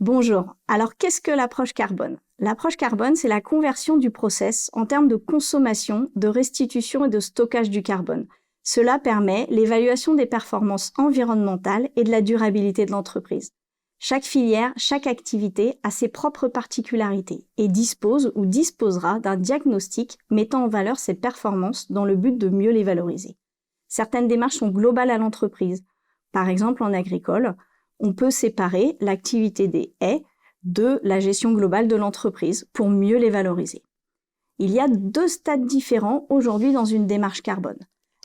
Bonjour. Alors, qu'est-ce que l'approche carbone? L'approche carbone, c'est la conversion du process en termes de consommation, de restitution et de stockage du carbone. Cela permet l'évaluation des performances environnementales et de la durabilité de l'entreprise. Chaque filière, chaque activité a ses propres particularités et dispose ou disposera d'un diagnostic mettant en valeur ses performances dans le but de mieux les valoriser. Certaines démarches sont globales à l'entreprise. Par exemple, en agricole, on peut séparer l'activité des haies de la gestion globale de l'entreprise pour mieux les valoriser. Il y a 2 stades différents aujourd'hui dans une démarche carbone.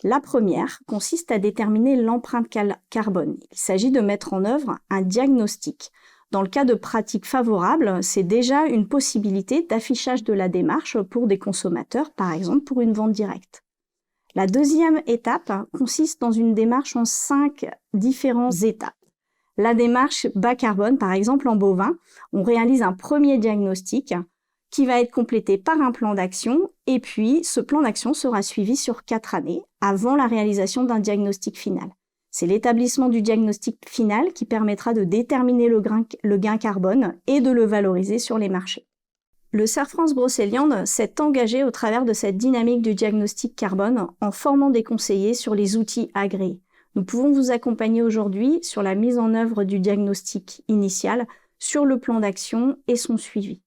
La première consiste à déterminer l'empreinte carbone. Il s'agit de mettre en œuvre un diagnostic. Dans le cas de pratiques favorables, c'est déjà une possibilité d'affichage de la démarche pour des consommateurs, par exemple pour une vente directe. La deuxième étape consiste dans une démarche en 5 différentes étapes. La démarche bas carbone, par exemple en bovin, on réalise un premier diagnostic qui va être complété par un plan d'action et puis ce plan d'action sera suivi sur 4 années avant la réalisation d'un diagnostic final. C'est l'établissement du diagnostic final qui permettra de déterminer le gain carbone et de le valoriser sur les marchés. Le CERF France Brocéliande s'est engagé au travers de cette dynamique du diagnostic carbone en formant des conseillers sur les outils agréés. Nous pouvons vous accompagner aujourd'hui sur la mise en œuvre du diagnostic initial, sur le plan d'action et son suivi.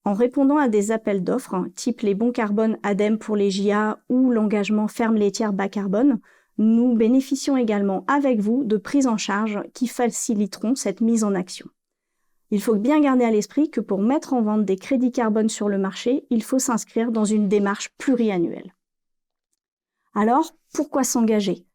En répondant à des appels d'offres, type les bons carbone ADEME pour les JA ou l'engagement ferme laitière bas carbone, nous bénéficions également avec vous de prises en charge qui faciliteront cette mise en action. Il faut bien garder à l'esprit que pour mettre en vente des crédits carbone sur le marché, il faut s'inscrire dans une démarche pluriannuelle. Alors, pourquoi s'engager ?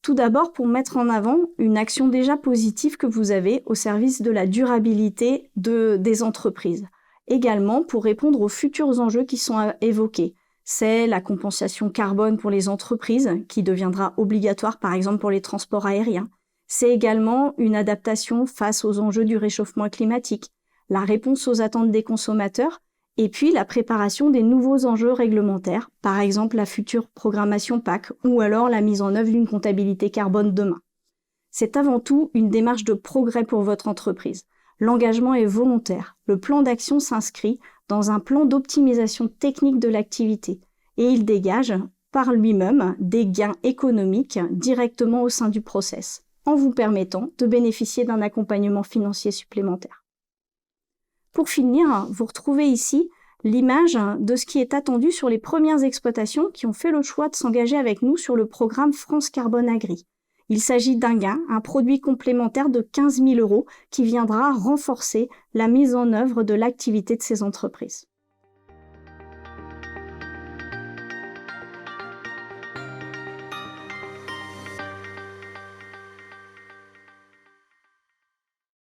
Tout d'abord pour mettre en avant une action déjà positive que vous avez au service de la durabilité des entreprises. Également pour répondre aux futurs enjeux qui sont évoqués. C'est la compensation carbone pour les entreprises qui deviendra obligatoire par exemple pour les transports aériens. C'est également une adaptation face aux enjeux du réchauffement climatique, la réponse aux attentes des consommateurs et puis la préparation des nouveaux enjeux réglementaires, par exemple la future programmation PAC ou alors la mise en œuvre d'une comptabilité carbone demain. C'est avant tout une démarche de progrès pour votre entreprise. L'engagement est volontaire. Le plan d'action s'inscrit dans un plan d'optimisation technique de l'activité et il dégage par lui-même des gains économiques directement au sein du process, en vous permettant de bénéficier d'un accompagnement financier supplémentaire. Pour finir, vous retrouvez ici l'image de ce qui est attendu sur les premières exploitations qui ont fait le choix de s'engager avec nous sur le programme France Carbone Agri. Il s'agit d'un gain, un produit complémentaire de 15 000 € qui viendra renforcer la mise en œuvre de l'activité de ces entreprises.